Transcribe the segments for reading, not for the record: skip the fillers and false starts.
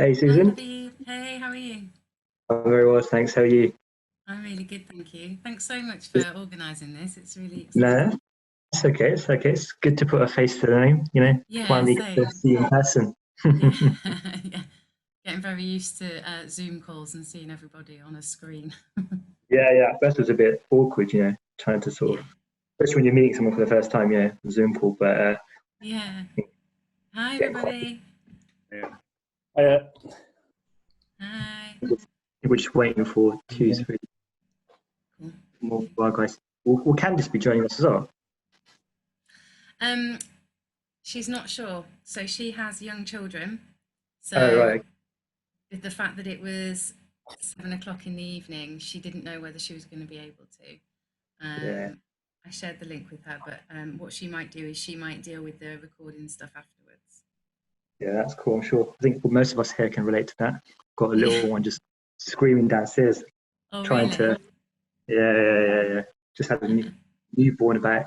Hey Hi, Susan, David. Hey, how are you? I'm very well, thanks. How are you? I'm really good, thank you. Thanks so much for Just, organising this. It's really no, exciting. it's okay. It's okay. It's good to put a face to the name. Yeah, Finally get to same. see you in person. Yeah, yeah. Getting very used to Zoom calls and seeing everybody on a screen. Yeah. At first it was a bit awkward, trying to sort Yeah, of, especially when you're meeting someone for the first time, Zoom call. But yeah. Hi, getting quite, everybody. Yeah. Uh, Hi. we're just waiting for two, three Cool. more of our guys. Will Candice be joining us as well? Um, she's not sure. So she has young children. Oh, So right. with the fact that it was 7 o'clock in the evening, she didn't know whether she was going to be able to. Yeah, I shared the link with her, but what she might do is she might deal with the recording stuff afterwards. yeah, that's cool. I'm sure. I think most of us here can relate to that. Got a Yeah. little one just screaming downstairs, Oh, trying to. really? Yeah. Just had a newborn about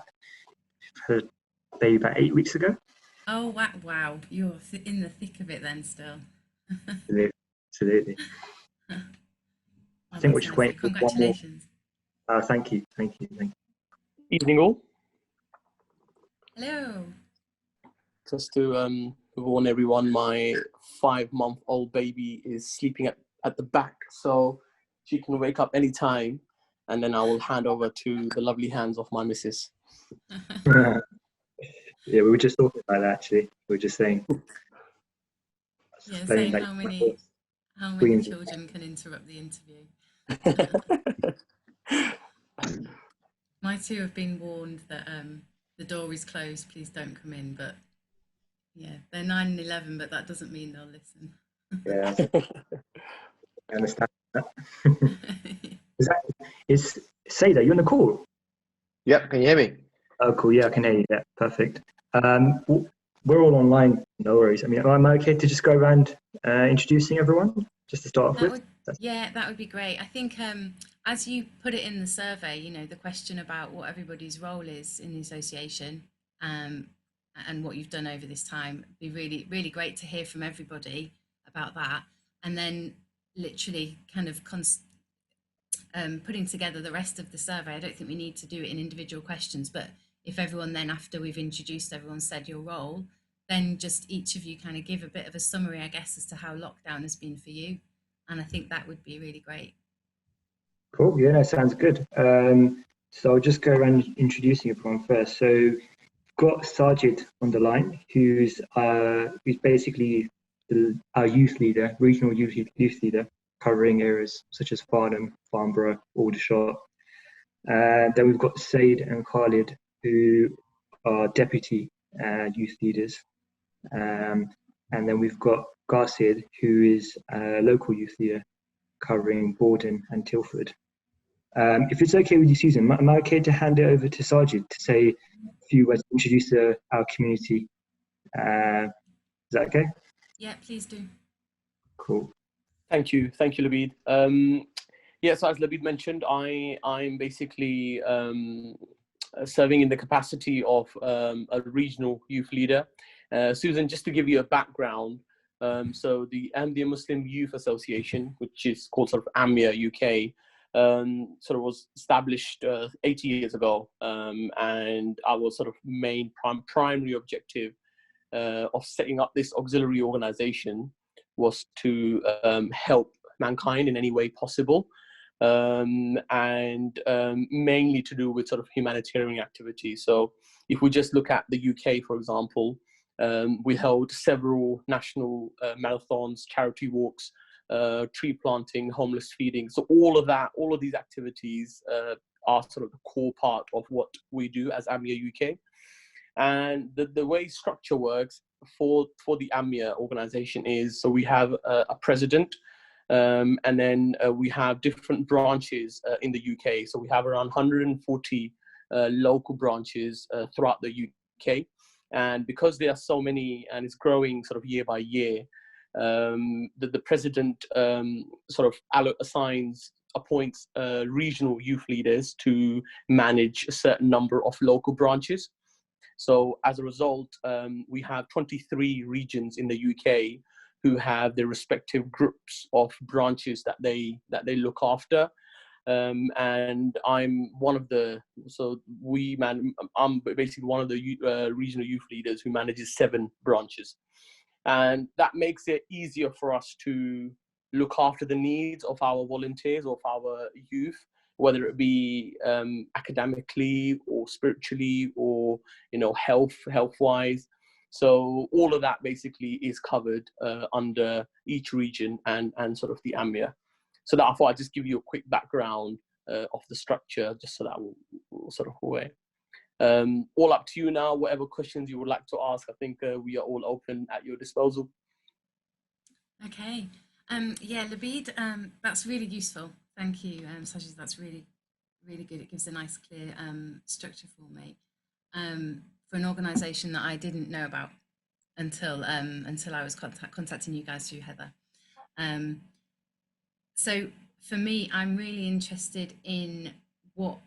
her baby about 8 weeks ago. Oh, wow. Wow. You're in the thick of it then still. Absolutely. I Oh, think we're that's just nice. waiting So for one more. congratulations. Thank you. Evening all. Hello. Just to warn everyone, my 5-month-old baby is sleeping at the back, so she can wake up anytime, and then I will hand over to the lovely hands of my missus. Yeah, we were just talking about that actually. We were just saying, Yeah, saying saying that how many screams. children can interrupt the interview. My two have been warned that the door is closed, please don't come in. But yeah, they're 9 and 11, but that doesn't mean they'll listen. Yeah, I understand that. Is that is say that you're on the call? Yep, can you hear me? Oh, cool. Yeah, I can hear you. Yeah, perfect. We're all online. No worries. I mean, am I okay to just go around introducing everyone just to start off That with? would, yeah, that would be great. I think as you put it in the survey, the question about what everybody's role is in the association, um, and what you've done over this time, it'd be really, really great to hear from everybody about that. And then literally kind of putting together the rest of the survey. I don't think we need to do it in individual questions, but if everyone then, after we've introduced everyone, said your role, then just each of you kind of give a bit of a summary, I guess, as to how lockdown has been for you. And I think that would be really great. Cool. Yeah, that sounds good. So I'll just go around introducing everyone first. So we've got Sajid on the line, who's basically our youth leader, regional youth leader, covering areas such as Farnham, Farnborough, Aldershot. Then we've got Saeed and Khalid, who are deputy youth leaders. And then we've got Qasid, who is a local youth leader covering Borden and Tilford. If it's okay with you, Susan, am I okay to hand it over to Sajid to say a few words to introduce our community? Is that okay? Yeah, please do. Cool. Thank you, Labid. Yeah, so as Labid mentioned, I'm basically serving in the capacity of a regional youth leader. Susan, just to give you a background, so the Ahmadiyya Muslim Youth Association, which is called sort of AMIA UK, sort of was established 80 years ago, and our sort of main primary objective of setting up this auxiliary organization was to help mankind in any way possible, and mainly to do with sort of humanitarian activities. So if we just look at the UK, for example, we held several national marathons, charity walks, tree planting, homeless feeding. So all of these activities are sort of the core part of what we do as AMIA UK. And the way structure works for the AMIA organization is, so we have a president, and then we have different branches in the UK. So we have around 140 local branches throughout the UK. And because there are so many and it's growing sort of year by year, the president sort of appoints regional youth leaders to manage a certain number of local branches. So as a result, we have 23 regions in the UK who have their respective groups of branches that they look after. And I'm one of the, I'm basically one of the regional youth leaders who manages 7 branches. And that makes it easier for us to look after the needs of our volunteers, of our youth, whether it be academically or spiritually or, health-wise. So all of that basically is covered under each region and sort of the AMIA. So that I thought I'd just give you a quick background of the structure, just so that we'll sort of away. All up to you now, whatever questions you would like to ask. I think we are all open at your disposal. Okay. Yeah, Labid, that's really useful. Thank you, Sajid. That's really, really good. It gives a nice, clear structure for me for an organisation that I didn't know about until I was contacting you guys through Heather. So for me, I'm really interested in what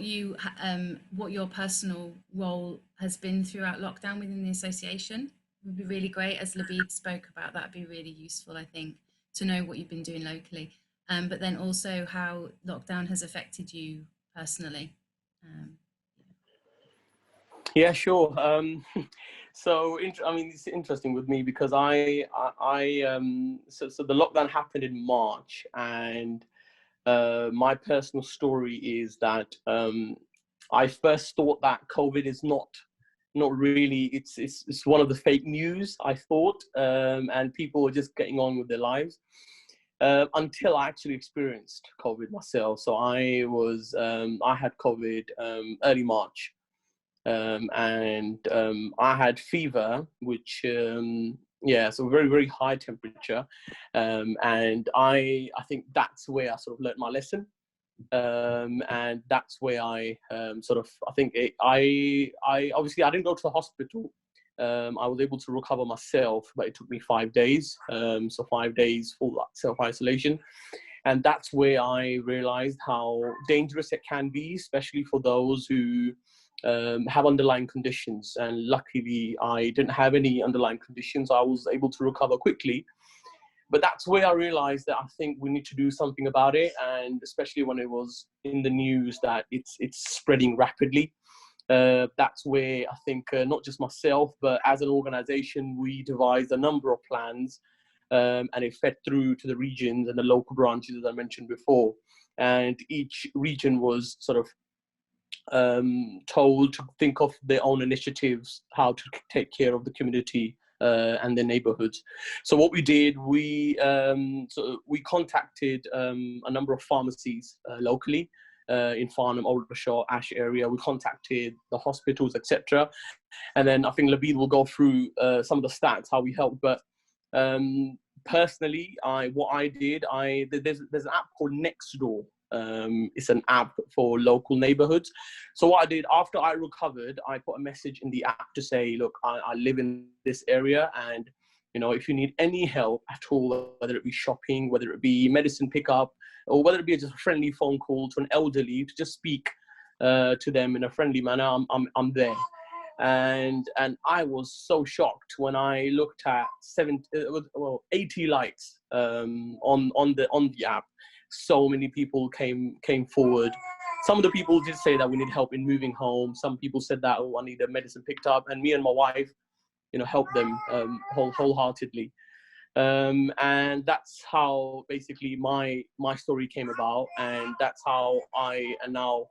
your personal role has been throughout lockdown within the association. It would be really great, as Labid spoke about, that'd be really useful, I think, to know what you've been doing locally, but then also how lockdown has affected you personally. Yeah, sure. So it's interesting with me because so the lockdown happened in March, and my personal story is that I first thought that COVID is not really, it's one of the fake news, I thought, and people were just getting on with their lives until I actually experienced COVID myself. So I had COVID early March. And I had fever, which so very, very high temperature, and I think that's where I sort of learned my lesson, and that's where I obviously I didn't go to the hospital. I was able to recover myself, but it took me 5 days, so 5 days full self-isolation. And that's where I realized how dangerous it can be, especially for those who have underlying conditions. And luckily I didn't have any underlying conditions. I was able to recover quickly. But that's where I realized that I think we need to do something about it, and especially when it was in the news that it's spreading rapidly. That's where I think not just myself, but as an organization, we devised a number of plans, and it fed through to the regions and the local branches, as I mentioned before. And each region was sort of told to think of their own initiatives, how to take care of the community and their neighborhoods. So what we did, we contacted a number of pharmacies locally in Farnham, Aldershot, Ash area. We contacted the hospitals, etc. And then I think Labid will go through some of the stats, how we helped. But personally, there's an app called Nextdoor. It's an app for local neighborhoods. So what I did after I recovered, I put a message in the app to say, look, I live in this area, and if you need any help at all, whether it be shopping, whether it be medicine pickup, or whether it be just a friendly phone call to an elderly to just speak to them in a friendly manner, I'm there. And I was so shocked when I looked at 80 likes on the app. So many people came forward. Some of the people did say that we need help in moving home. Some people said that, I need a medicine picked up, and me and my wife, helped them wholeheartedly. And that's how basically my story came about, and that's how I am now,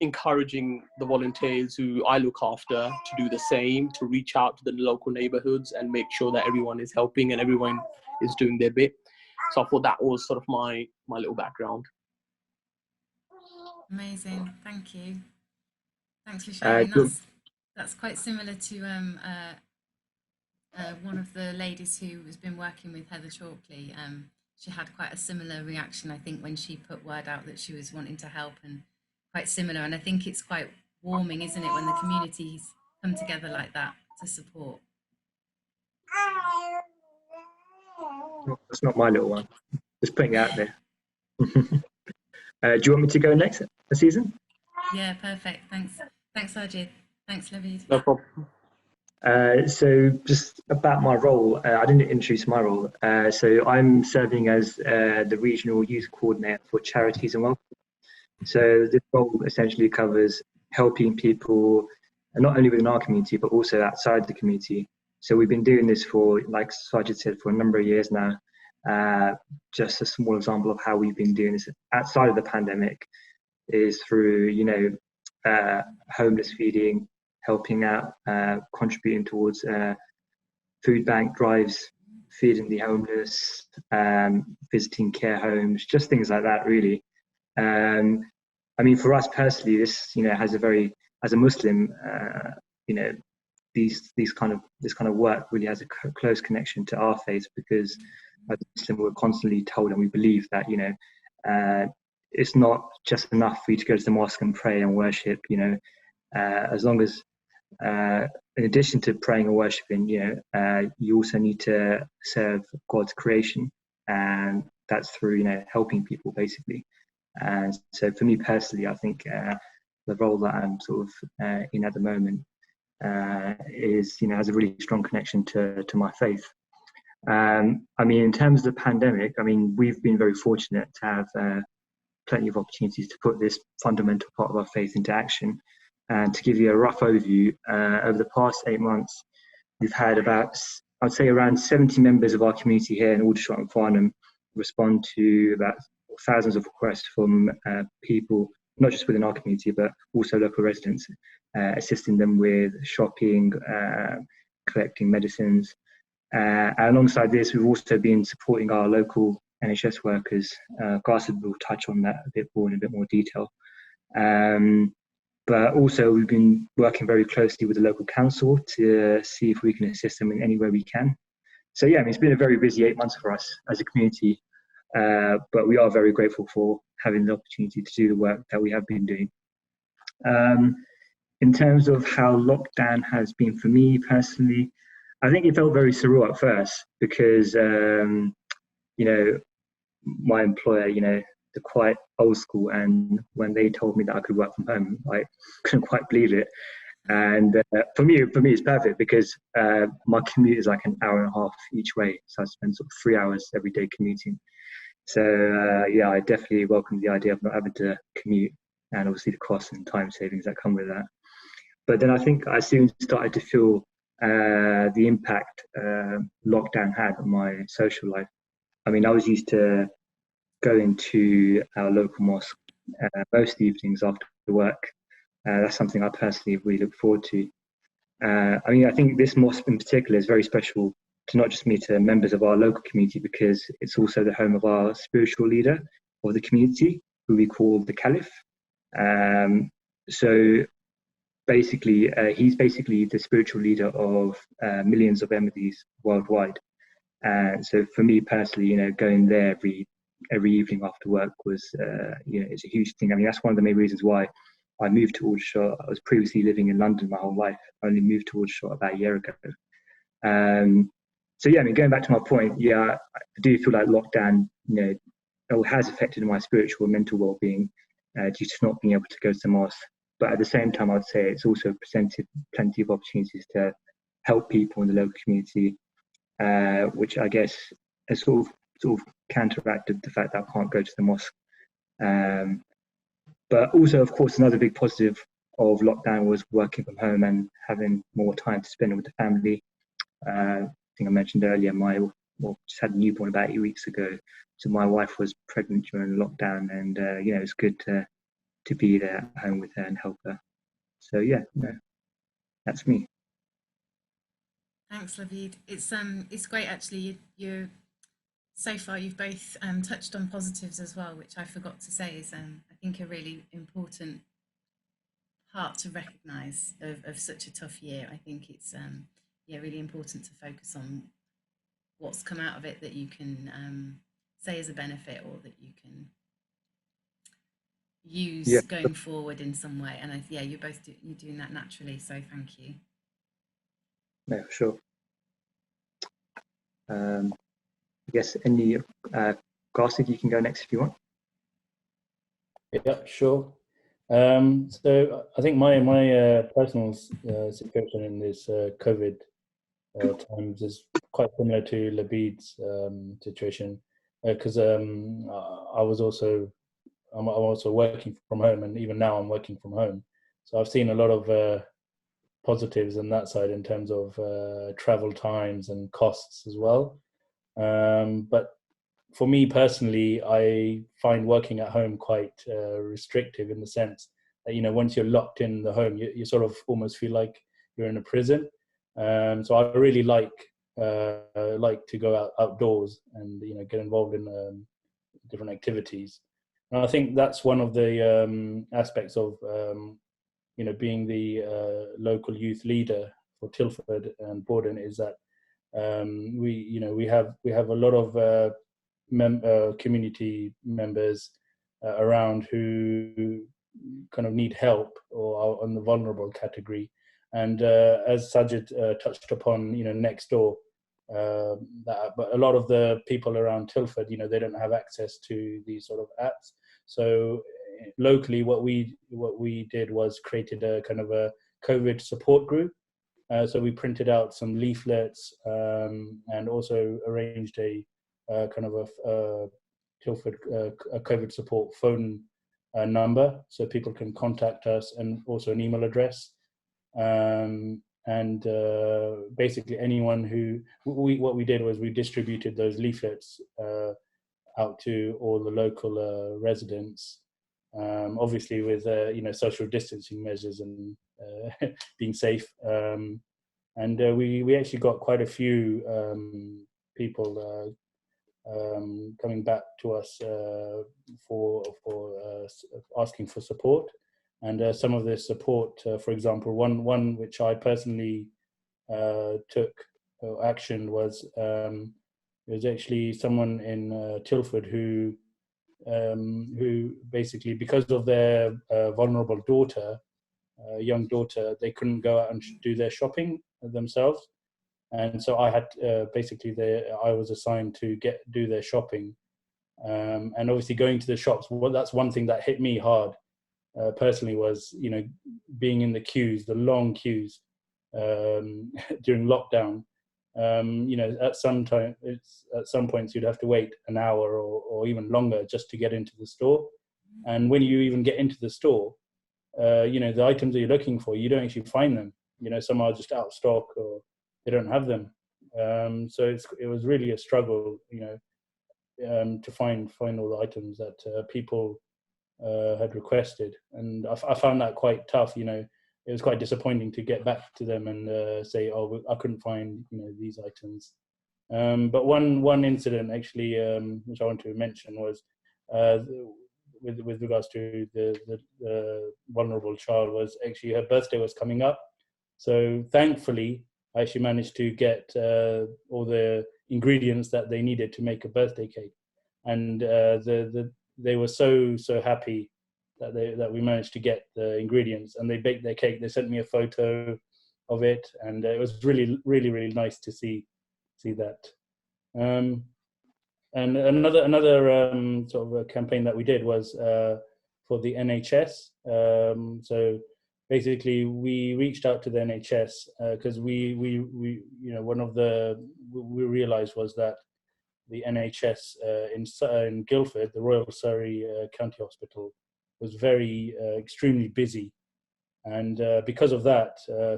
encouraging the volunteers who I look after to do the same, to reach out to the local neighborhoods and make sure that everyone is helping and everyone is doing their bit. So I thought that was sort of my little background. Amazing, thank you. Thanks for sharing. That's quite similar to one of the ladies who has been working with Heather Chalkley. She had quite a similar reaction, I think, when she put word out that she was wanting to help, and quite similar. And I think it's quite warming, isn't it, when the communities come together like that to support. That's not my little one. Just putting it out there. Do you want me to go next, Susan? Yeah, perfect. Thanks, Sajid. Thanks, Labid. No problem. So just about my role, I didn't introduce my role. So I'm serving as the regional youth coordinator for charities and welfare. So this role essentially covers helping people, not only within our community, but also outside the community. So we've been doing this for, like Sajid said, for a number of years now. Just a small example of how we've been doing this outside of the pandemic is through, homeless feeding, helping out, contributing towards food bank drives, feeding the homeless, visiting care homes, just things like that, really. I mean, for us personally, this has a very, as a Muslim, this kind of work really has a close connection to our faith, because as a Muslim we're constantly told and we believe that it's not just enough for you to go to the mosque and pray and worship. As long as in addition to praying and worshiping, you also need to serve God's creation, and that's through helping people basically. And so for me personally, I think the role that I'm sort of in at the moment is has a really strong connection to my faith. I mean, in terms of the pandemic, I mean, we've been very fortunate to have plenty of opportunities to put this fundamental part of our faith into action. And to give you a rough overview, over the past 8 months, we've had about, I'd say, around 70 members of our community here in Aldershot and Farnham respond to about thousands of requests from people, not just within our community, but also local residents, assisting them with shopping, collecting medicines. And alongside this, we've also been supporting our local NHS workers. Qasid will touch on that a bit more in a bit more detail. But also we've been working very closely with the local council to see if we can assist them in any way we can. So yeah, I mean, it's been a very busy 8 months for us as a community, but we are very grateful for having the opportunity to do the work that we have been doing. In terms of how lockdown has been for me personally, I think it felt very surreal at first because, my employer, they're quite old school, and when they told me that I could work from home, I couldn't quite believe it. And for me, it's perfect because my commute is like an hour and a half each way, so I spend sort of 3 hours every day commuting. So yeah, I definitely welcome the idea of not having to commute, and obviously the costs and time savings that come with that. But then I think I soon started to feel the impact lockdown had on my social life. I mean, I was used to going to our local mosque most evenings after work. That's something I personally really look forward to. I mean, I think this mosque in particular is very special to not just me, to members of our local community, because it's also the home of our spiritual leader of the community, who we call the Caliph. So basically, he's basically the spiritual leader of millions of Ahmadis worldwide. So for me personally, going there every evening after work was, it's a huge thing. I mean, that's one of the main reasons why I moved to Aldershot. I was previously living in London my whole life. I only moved to Aldershot about a year ago. So yeah, I mean, going back to my point, yeah, I do feel like lockdown, has affected my spiritual and mental well-being due to not being able to go to the mosque. But at the same time, I'd say it's also presented plenty of opportunities to help people in the local community, which I guess has sort of counteracted the fact that I can't go to the mosque. But also, of course, another big positive of lockdown was working from home and having more time to spend with the family. I think I mentioned earlier, just had a newborn about 8 weeks ago. So my wife was pregnant during lockdown, and it's good to be there at home with her and help her. So yeah, that's me. Thanks, Lavid. It's great actually. You're so far you've both touched on positives as well, which I forgot to say is I think a really important part to recognise of such a tough year. I think it's really important to focus on what's come out of it that you can say as a benefit, or that you can use going forward in some way. And you're doing that naturally, so thank you. No, sure. I guess any Qasid, you can go next if you want. Yeah, sure. So I think my personal situation in this COVID times is quite similar to Labid's situation, because I'm also working from home, and even now I'm working from home. So I've seen a lot of positives on that side in terms of travel times and costs as well. But for me personally, I find working at home quite restrictive, in the sense that, once you're locked in the home, you sort of almost feel like you're in a prison. So I really like to go outdoors and get involved in different activities. And I think that's one of the aspects of being the local youth leader for Tilford and Borden, is that we have a lot of community members around who kind of need help or are on the vulnerable category. And as Sajid touched upon, next door, but a lot of the people around Tilford, they don't have access to these sort of apps. So locally, what we did was created a kind of a COVID support group. So we printed out some leaflets and also arranged a kind of a Tilford a COVID support phone number, so people can contact us, and also an email address. And basically anyone who what we did was we distributed those leaflets out to all the local residents, obviously with social distancing measures and being safe. And we actually got quite a few people coming back to us for asking for support. And some of the support, for example, one which I personally took action was there was actually someone in Tilford who basically, because of their vulnerable daughter, young daughter, they couldn't go out and do their shopping themselves. And so I had I was assigned to do their shopping. And obviously going to the shops, well, that's one thing that hit me hard personally, was, being in the queues, the long queues during lockdown. At some points you'd have to wait an hour or even longer just to get into the store. And when you even get into the store, the items that you're looking for, you don't actually find them. Some are just out of stock or they don't have them. So it was really a struggle, to find all the items that people had requested. And I found that quite tough. It was quite disappointing to get back to them and say, oh, I couldn't find these items. But one incident actually, which I want to mention, was with regards to the vulnerable child, was actually her birthday was coming up. So thankfully, I actually managed to get all the ingredients that they needed to make a birthday cake. And they were so happy that we managed to get the ingredients, and they baked their cake. They sent me a photo of it, and it was really, really, really nice to see that. And another sort of a campaign that we did was for the NHS. So basically, we reached out to the NHS because we realized was that the NHS in Guildford, the Royal Surrey County Hospital, was very extremely busy, and because of that, the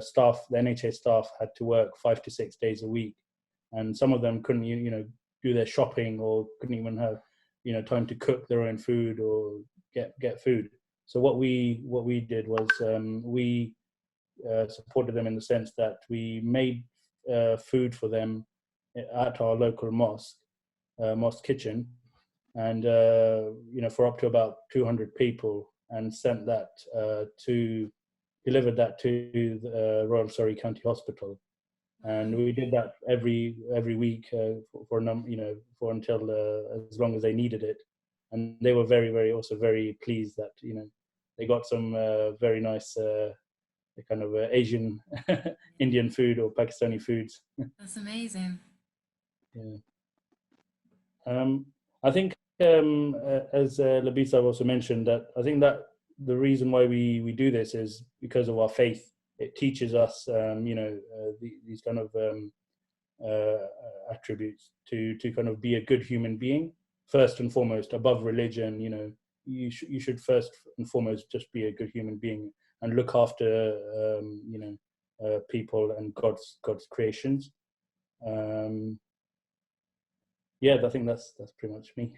NHS staff had to work 5 to 6 days a week, and some of them couldn't do their shopping, or couldn't even have time to cook their own food or get food. So what we did was we supported them in the sense that we made food for them at our local mosque kitchen, and for up to about 200 people, and delivered that to the Royal Surrey County Hospital. And we did that every week for until as long as they needed it. And they were very, very also very pleased that they got some very nice kind of Asian Indian food or Pakistani foods. That's amazing. Yeah. I think as Labisa also mentioned, that I think that the reason why we do this is because of our faith. It teaches us, these kind of attributes to kind of be a good human being first and foremost, above religion. You should first and foremost just be a good human being and look after people and God's creations. Yeah, I think that's pretty much me.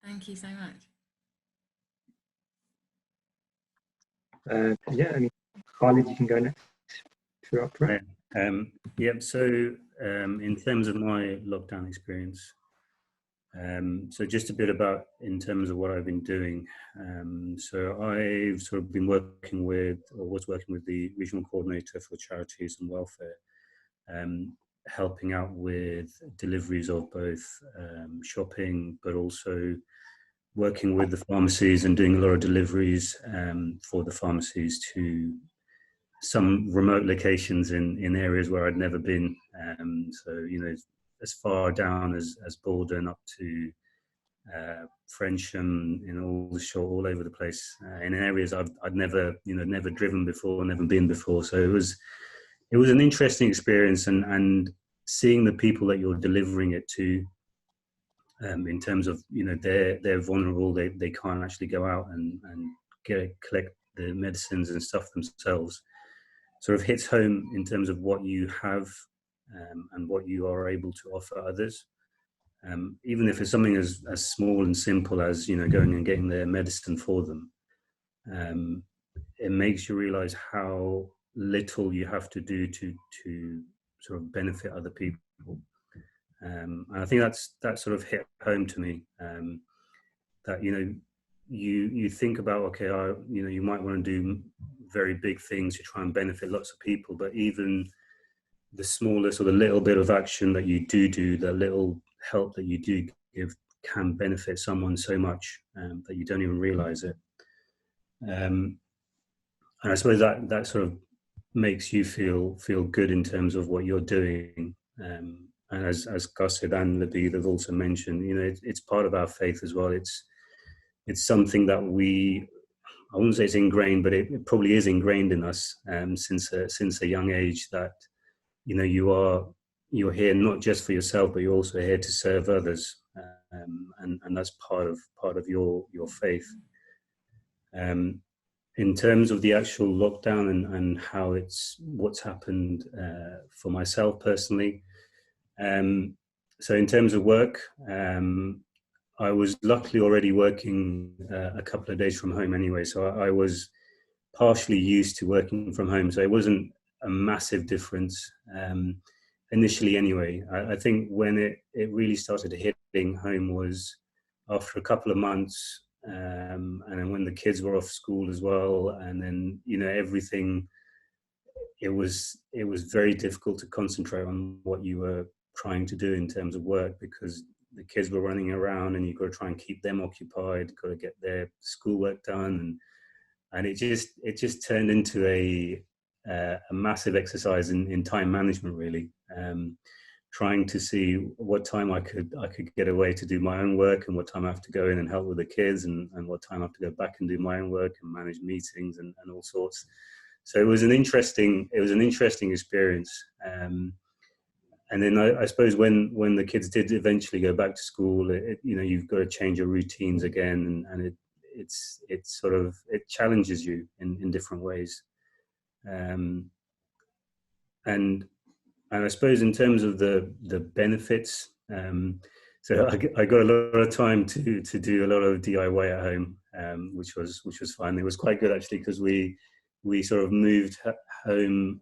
Thank you so much. Yeah, I mean, Khalid, you can go next. If you're up for it. So in terms of my lockdown experience, so just a bit about in terms of what I've been doing. So I've sort of been was working with the regional coordinator for charities and welfare, helping out with deliveries of both shopping, but also working with the pharmacies and doing a lot of deliveries for the pharmacies to some remote locations in areas where I'd never been. So, as far down as Borden up to Frensham, Aldershot, all over the place, in areas I'd never driven before, never been before. So it was an interesting experience, and seeing the people that you're delivering it to, in terms of, they're vulnerable, they can't actually go out and collect the medicines and stuff themselves, sort of hits home in terms of what you have and what you are able to offer others. Even if it's something as small and simple as, going and getting their medicine for them, it makes you realize how little you have to do to sort of benefit other people. And I think that sort of hit home to me, that, you think about, okay, you might want to do very big things to try and benefit lots of people, but even the smallest or the little bit of action that you do, the little help that you do give, can benefit someone so much that you don't even realize it. And I suppose that sort of makes you feel good in terms of what you're doing. And as Qasid and Labid have also mentioned, it's part of our faith as well. It's something that I wouldn't say it's ingrained, but it probably is ingrained in us since a young age, that you're here not just for yourself, but you're also here to serve others, and that's part of your faith. In terms of the actual lockdown and how what's happened for myself personally, so in terms of work, I was luckily already working a couple of days from home anyway, so I was partially used to working from home, so it wasn't a massive difference initially anyway. I think when it really started hitting home was after a couple of months, and then when the kids were off school as well, and then everything, it was very difficult to concentrate on what you were trying to do in terms of work, because the kids were running around and you've got to try and keep them occupied, got to get their schoolwork done, and it just turned into a massive exercise in time management, really. Trying to see what time I could get away to do my own work, and what time I have to go in and help with the kids, and what time I have to go back and do my own work and manage meetings and all sorts. So it was an interesting experience. And then I suppose when the kids did eventually go back to school, you've got to change your routines again, and it challenges you in different ways. And I suppose in terms of the benefits, so I got a lot of time to do a lot of DIY at home, which was fun. It was quite good actually, because we sort of moved home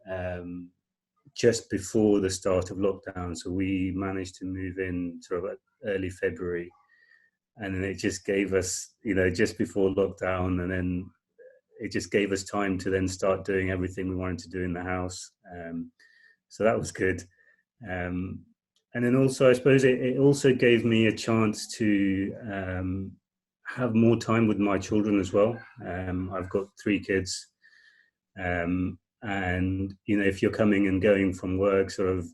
just before the start of lockdown, so we managed to move in sort of early February, and then it just gave us, just before lockdown, and then it just gave us time to then start doing everything we wanted to do in the house. So that was good. And then also, I suppose it also gave me a chance to have more time with my children as well. I've got 3 kids. And, if you're coming and going from work, sort of,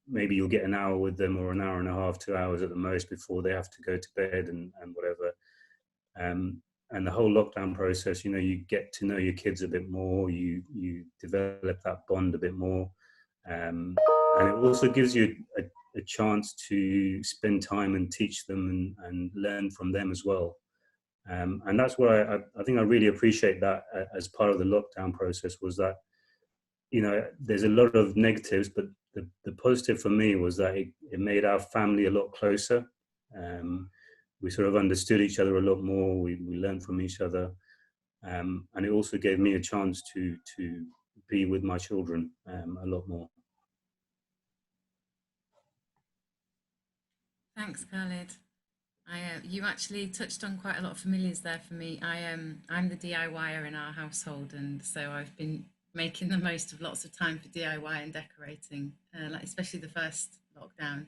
maybe you'll get an hour with them, or an hour and a half, 2 hours at the most, before they have to go to bed and whatever. And the whole lockdown process, you know, you get to know your kids a bit more, you develop that bond a bit more, and it also gives you a chance to spend time and teach them and learn from them as well. And that's what I think I really appreciate that as part of the lockdown process, was that, you know, there's a lot of negatives, but the positive for me was that it made our family a lot closer. We sort of understood each other a lot more. We learned from each other, and it also gave me a chance to be with my children a lot more. Thanks, Khalid. You actually touched on quite a lot of familiars there for me. I'm the DIYer in our household, and so I've been making the most of lots of time for DIY and decorating, like especially the first lockdown.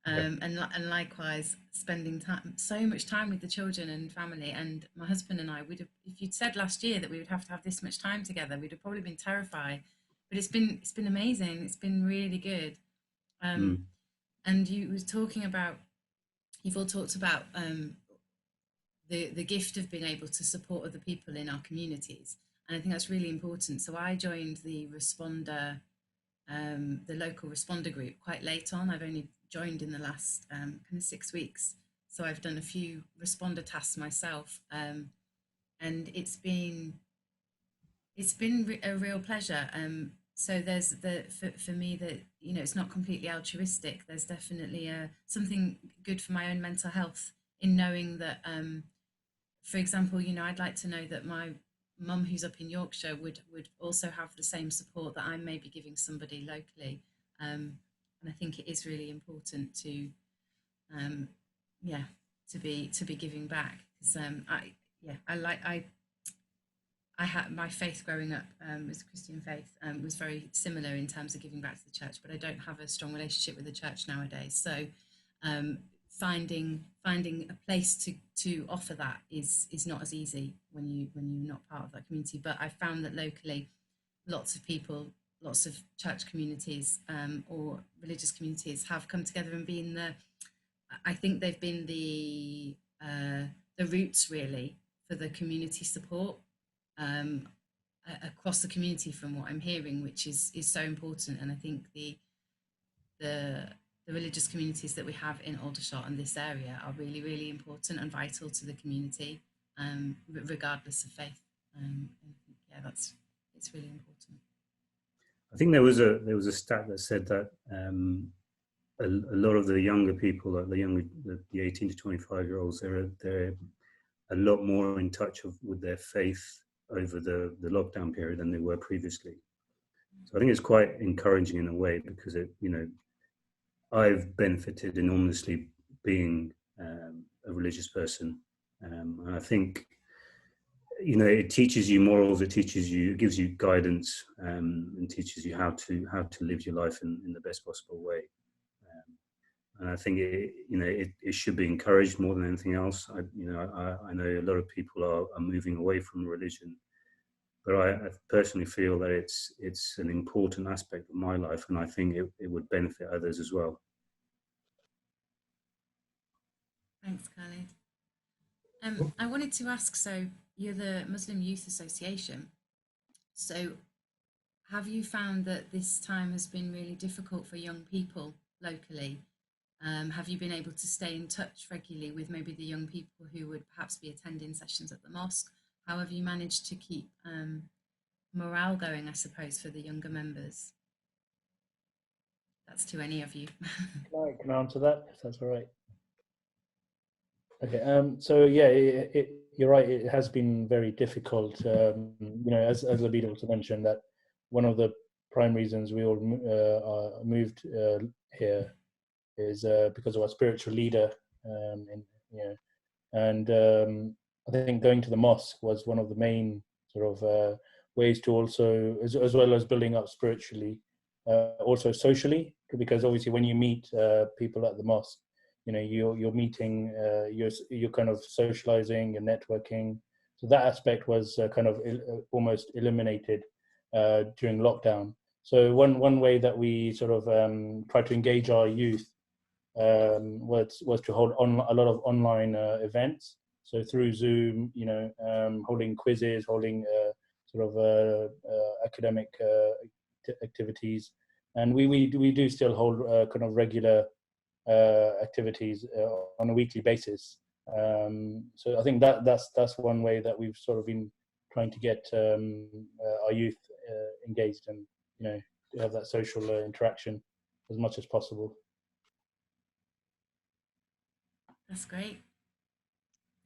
And likewise, spending so much time with the children and family. And my husband and I, if you'd said last year that we would have to have this much time together, we'd have probably been terrified. But it's been amazing. It's been really good. And you was talking about, you've all talked about the gift of being able to support other people in our communities, and I think that's really important. So I joined the responder, the local responder group quite late on. I've only joined in the last kind of 6 weeks, so I've done a few responder tasks myself, and it's been a real pleasure. So there's for me that, you know, it's not completely altruistic. There's definitely something good for my own mental health in knowing that, for example, you know, I'd like to know that my mum who's up in Yorkshire would also have the same support that I'm maybe giving somebody locally. And I think it is really important to, to be giving back, because I had my faith growing up was a Christian faith, was very similar in terms of giving back to the church, but I don't have a strong relationship with the church nowadays. So finding a place to offer that is not as easy when you're not part of that community. But I found that locally, lots of people, lots of church communities or religious communities have come together and been I think they've been the roots really for the community support across the community, from what I'm hearing, which is so important. And I think the religious communities that we have in Aldershot and this area are really, really important and vital to the community, regardless of faith. It's really important. I think there was a stat that said that a lot of the younger people, like the 18 to 25-year-olds, they're a lot more in touch with their faith over the lockdown period than they were previously. So I think it's quite encouraging in a way, because I've benefited enormously being a religious person, and I think, you know, it teaches you morals, it gives you guidance, and teaches you how to live your life in the best possible way. And I think it should be encouraged more than anything else. I know a lot of people are moving away from religion, but I personally feel that it's an important aspect of my life, and I think it would benefit others as well. Thanks, Khalid. I wanted to ask, so you're the Muslim Youth Association. So have you found that this time has been really difficult for young people locally? Have you been able to stay in touch regularly with maybe the young people who would perhaps be attending sessions at the mosque? How have you managed to keep morale going, I suppose, for the younger members? That's to any of you. Can I answer that, if that's all right? Okay, so yeah, you're right, it has been very difficult. You know, as Labid also mentioned, that one of the prime reasons we all moved here is because of our spiritual leader, and I think going to the mosque was one of the main sort of ways to also, as well as building up spiritually, also socially, because obviously when you meet people at the mosque, you know, you're meeting, you're kind of socializing, you're networking. So that aspect was kind of almost eliminated during lockdown. So one way that we sort of try to engage our youth was to hold a lot of online events. So through Zoom, holding quizzes, holding academic activities, and we do still hold kind of regular activities on a weekly basis. So I think that's one way that we've sort of been trying to get our youth engaged and have that social interaction as much as possible. That's great.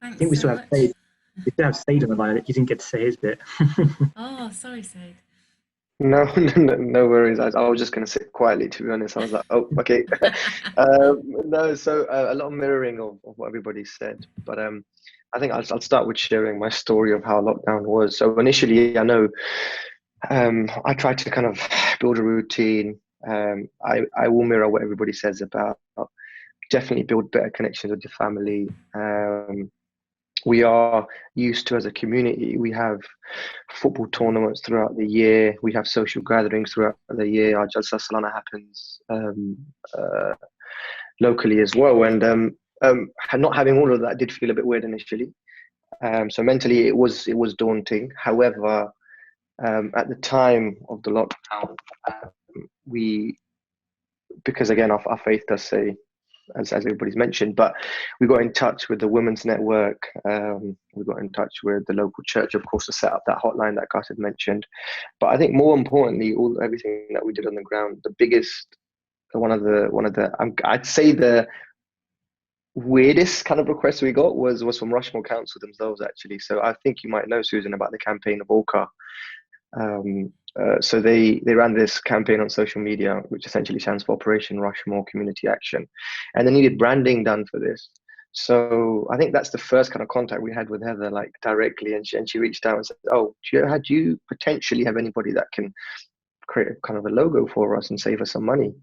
I Thanks think we so still much. have Saeed. We still have Saeed on the line. He didn't get to say his bit. Oh, sorry, Said. No, no worries. I was just going to sit quietly, to be honest. I was like, oh, okay. No, so a lot of mirroring of what everybody said. But I think I'll start with sharing my story of how lockdown was. So initially, I know I tried to kind of build a routine. I will mirror what everybody says about definitely build better connections with your family. We are used to, as a community, we have football tournaments throughout the year. We have social gatherings throughout the year. Our Jalsa Salana happens locally as well. And not having all of that did feel a bit weird initially. So mentally, it was daunting. However, at the time of the lockdown, because again, our faith does say, as everybody's mentioned, but we got in touch with the Women's Network. We got in touch with the local church, of course, to set up that hotline that Qasid mentioned. But I think more importantly, everything that we did on the ground, the biggest, one of the I'd say the weirdest kind of request we got was from Rushmore Council themselves, actually. So I think you might know, Susan, about the campaign of Orca. So they ran this campaign on social media, which essentially stands for Operation Rushmore Community Action, and they needed branding done for this. So I think that's the first kind of contact we had with Heather, like directly, and she reached out and said, "Oh, do you potentially have anybody that can create a kind of a logo for us and save us some money?"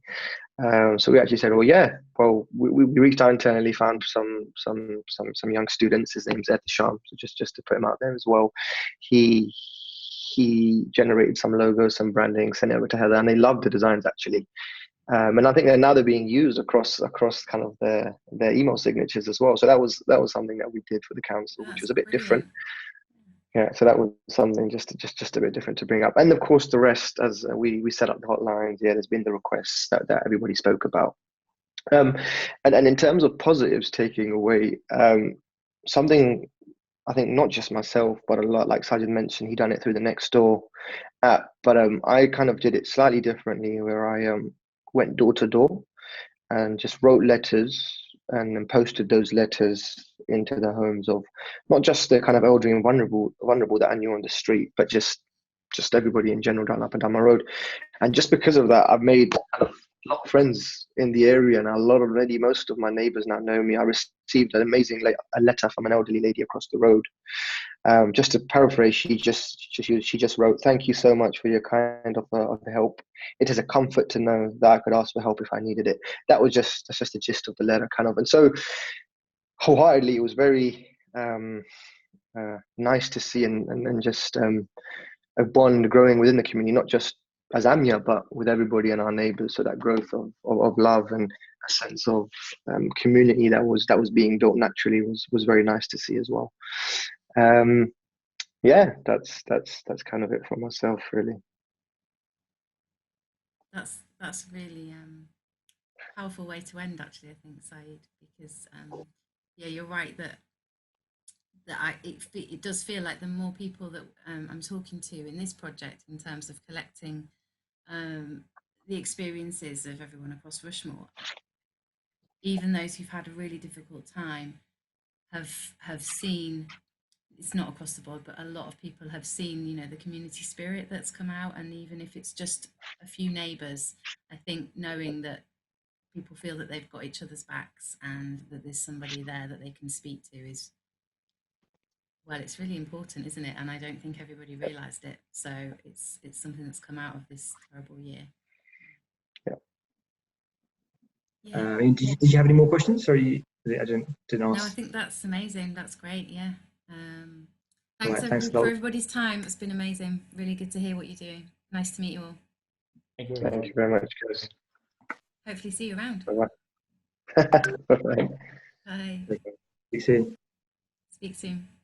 So we actually said, "Well, yeah." Well, we reached out internally, found some young students. His name's Aldershot, so just to put him out there as well. He generated some logos, some branding, sent it over to Heather, and they loved the designs, actually. And I think they're being used across kind of their email signatures as well. So that was something that we did for the council, which was a bit different. Yeah, so that was something just a bit different to bring up. And of course, the rest, as we set up the hotlines, there's been the requests that everybody spoke about. And in terms of positives taking away, something I think not just myself, but a lot, like Sajid mentioned, he done it through the Nextdoor app, but I kind of did it slightly differently, where I went door to door and just wrote letters and then posted those letters into the homes of not just the kind of elderly and vulnerable that I knew on the street, but just everybody in general down up and down my road. And just because of that, I've made kind of a lot of friends in the area, and most of my neighbors now know me. I received an amazing a letter from an elderly lady across the road. Just to paraphrase, she just wrote, "Thank you so much for your kind of help. It is a comfort to know that I could ask for help if I needed it." That's just the gist of the letter, kind of. And so, wholeheartedly, it was very nice to see and just a bond growing within the community, not just as Amya, but with everybody and our neighbors. So that growth of love and a sense of community that was being built naturally was very nice to see as well. Yeah, that's kind of it for myself, really. That's really powerful way to end, actually, I think, Saeed, because yeah, you're right that it does feel like the more people that I'm talking to in this project, in terms of collecting the experiences of everyone across Rushmore, even those who've had a really difficult time have seen, it's not across the board, but a lot of people have seen, the community spirit that's come out. And even if it's just a few neighbours, I think knowing that people feel that they've got each other's backs and that there's somebody there that they can speak to is, well, it's really important, isn't it? And I don't think everybody realised it. So it's something that's come out of this terrible year. Yeah. Did you have any more questions? Sorry, I didn't ask. No, I think that's amazing. That's great. Yeah. Thanks, thanks for everybody's time. It's been amazing. Really good to hear what you're doing. Nice to meet you all. Thank you very much, guys. Hopefully see you around. Bye-bye. Bye-bye. Bye. See you soon. Speak soon.